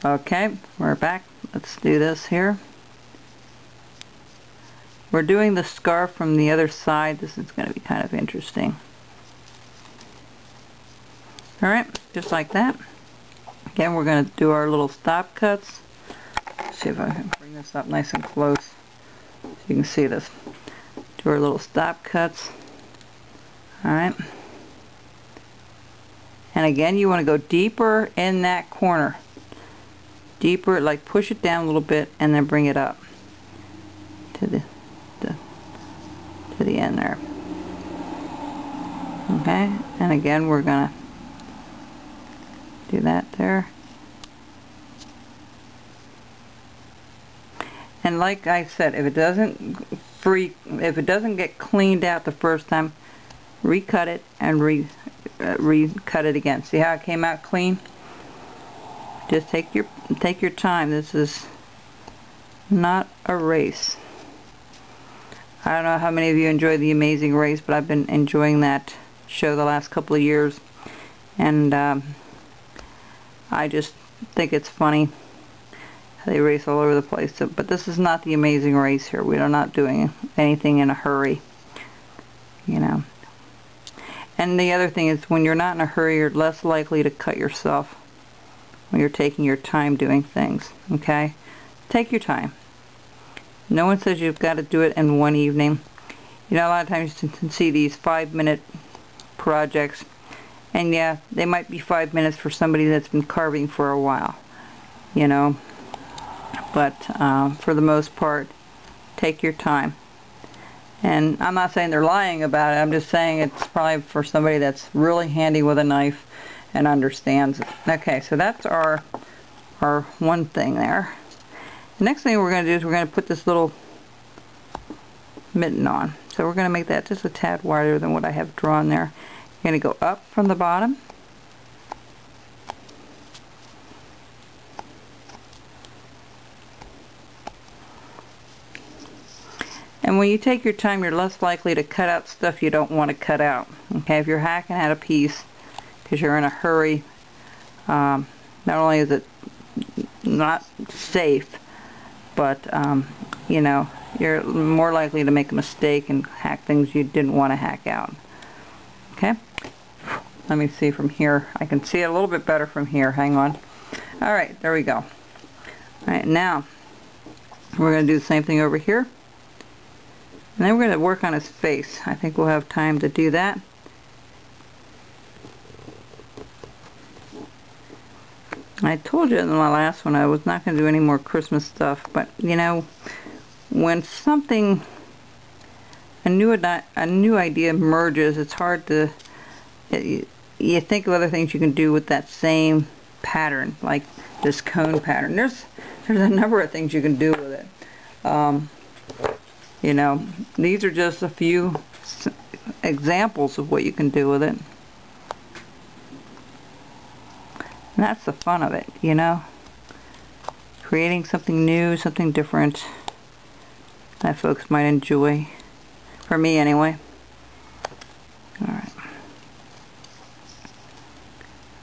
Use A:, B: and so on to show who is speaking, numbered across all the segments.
A: Okay, we're back. Let's do this here. We're doing the scarf from the other side. This is going to be kind of interesting. Alright, just like that. Again, we're going to do our little stop cuts. Let's see if I can bring this up nice and close so you can see this. Do our little stop cuts. Alright. And again, you want to go deeper in that corner. Deeper, like push it down a little bit and then bring it up to the end there. Okay, and again we're gonna do that there. And like I said, if it doesn't get cleaned out the first time, recut it and recut it again. See how it came out clean? Just take your time. This is not a race. I don't know how many of you enjoy The Amazing Race, but I've been enjoying that show the last couple of years, and I just think it's funny how they race all over the place. So, but this is not The Amazing Race here. We are not doing anything in a hurry, you know. And the other thing is, when you're not in a hurry, you're less likely to cut yourself when you're taking your time doing things. Okay? Take your time. No one says you've got to do it in one evening. You know, a lot of times you can see these 5-minute projects, and yeah, they might be 5 minutes for somebody that's been carving for a while, you know, but for the most part, take your time. And I'm not saying they're lying about it. I'm just saying it's probably for somebody that's really handy with a knife and understands it. Okay, so that's our one thing there. The next thing we're going to do is we're going to put this little mitten on. So we're going to make that just a tad wider than what I have drawn there. You're going to go up from the bottom. And when you take your time, you're less likely to cut out stuff you don't want to cut out. Okay, if you're hacking at a piece because you're in a hurry, not only is it not safe, but you know, you're more likely to make a mistake and hack things you didn't want to hack out. Okay, let me see from here. I can see it a little bit better from here. Hang on. Alright, there we go. Alright, now we're going to do the same thing over here, and then we're going to work on his face. I think we'll have time to do that. I told you in my last one I was not going to do any more Christmas stuff, but you know, when something, a new idea emerges, it's hard to, you think of other things you can do with that same pattern, like this cone pattern. There's a number of things you can do with it. You know, these are just a few examples of what you can do with it. And that's the fun of it, you know, creating something new, something different that folks might enjoy, for me anyway. Alright.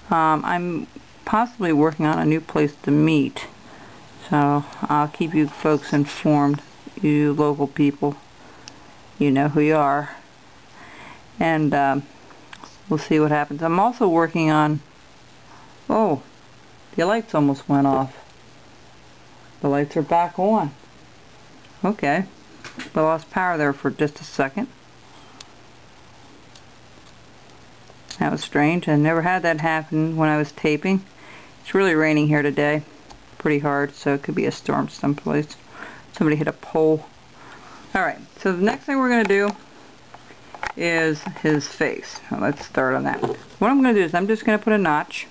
A: I'm possibly working on a new place to meet, so I'll keep you folks informed, you local people. You know who you are. And we'll see what happens. I'm also working on, oh, the lights almost went off. The lights are back on. Okay. I lost power there for just a second. That was strange. I never had that happen when I was taping. It's really raining here today. Pretty hard, so it could be a storm someplace. Somebody hit a pole. Alright, so the next thing we're going to do is his face. Well, let's start on that. What I'm going to do is I'm just going to put a notch.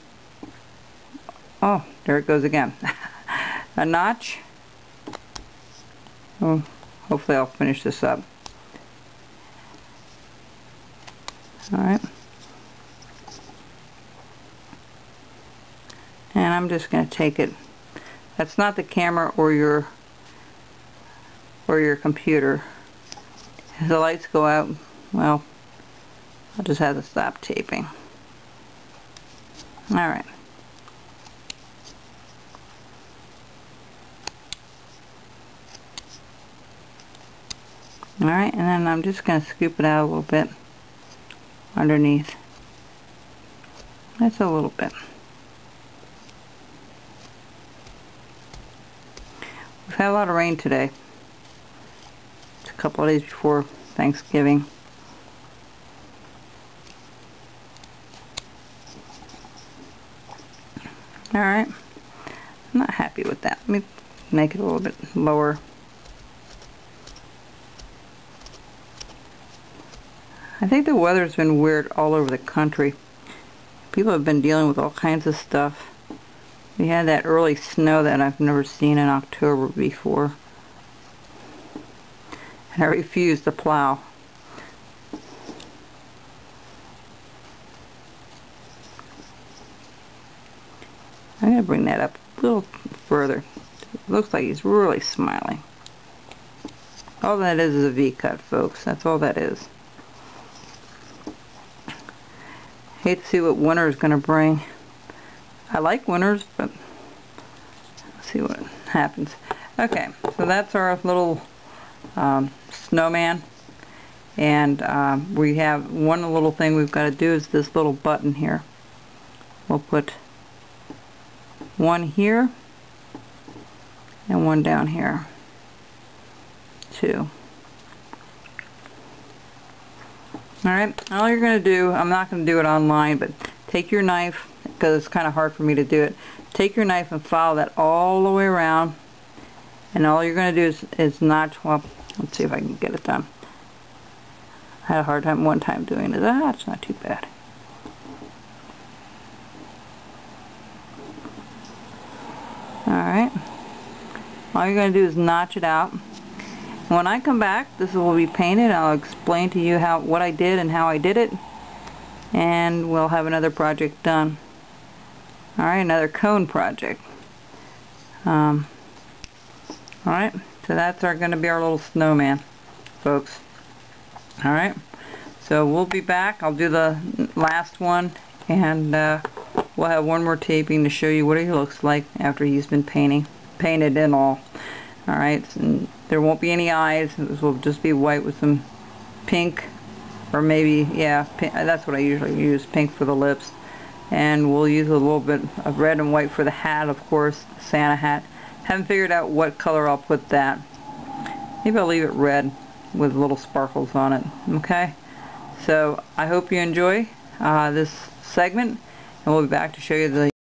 A: Oh, there it goes again. A notch. Oh, hopefully I'll finish this up. Alright. And I'm just going to take it. That's not the camera or your computer. If the lights go out, well, I'll just have to stop taping. Alright. Alright, and then I'm just going to scoop it out a little bit underneath. That's a little bit. We've had a lot of rain today. It's a couple of days before Thanksgiving. Alright, I'm not happy with that. Let me make it a little bit lower. I think the weather's been weird all over the country. People have been dealing with all kinds of stuff. We had that early snow that I've never seen in October before. And I refuse to plow. I'm going to bring that up a little further. It looks like he's really smiling. All that is a V-cut, folks. That's all that is. Hate to see what winter is going to bring. I like winters, but let's see what happens. Okay, so that's our little snowman. And we have one little thing we've got to do is this little button here. We'll put one here and one down here. Two. Alright, all you're going to do, I'm not going to do it online, but take your knife, because it's kind of hard for me to do it. Take your knife and follow that all the way around, and all you're going to do is notch, well, let's see if I can get it done. I had a hard time one time doing it. It's not too bad. Alright, all you're going to do is notch it out. When I come back, this will be painted. I'll explain to you what I did and how I did it, and we'll have another project done. Alright, another cone project. Alright, so that's going to be our little snowman, folks. Alright, so we'll be back. I'll do the last one, and we'll have one more taping to show you what he looks like after he's been painted and all. Alright, and there won't be any eyes. This will just be white with some pink, or maybe, yeah, pink, that's what I usually use, pink for the lips. And we'll use a little bit of red and white for the hat, of course, Santa hat. Haven't figured out what color I'll put that. Maybe I'll leave it red with little sparkles on it. Okay? So, I hope you enjoy this segment, and we'll be back to show you the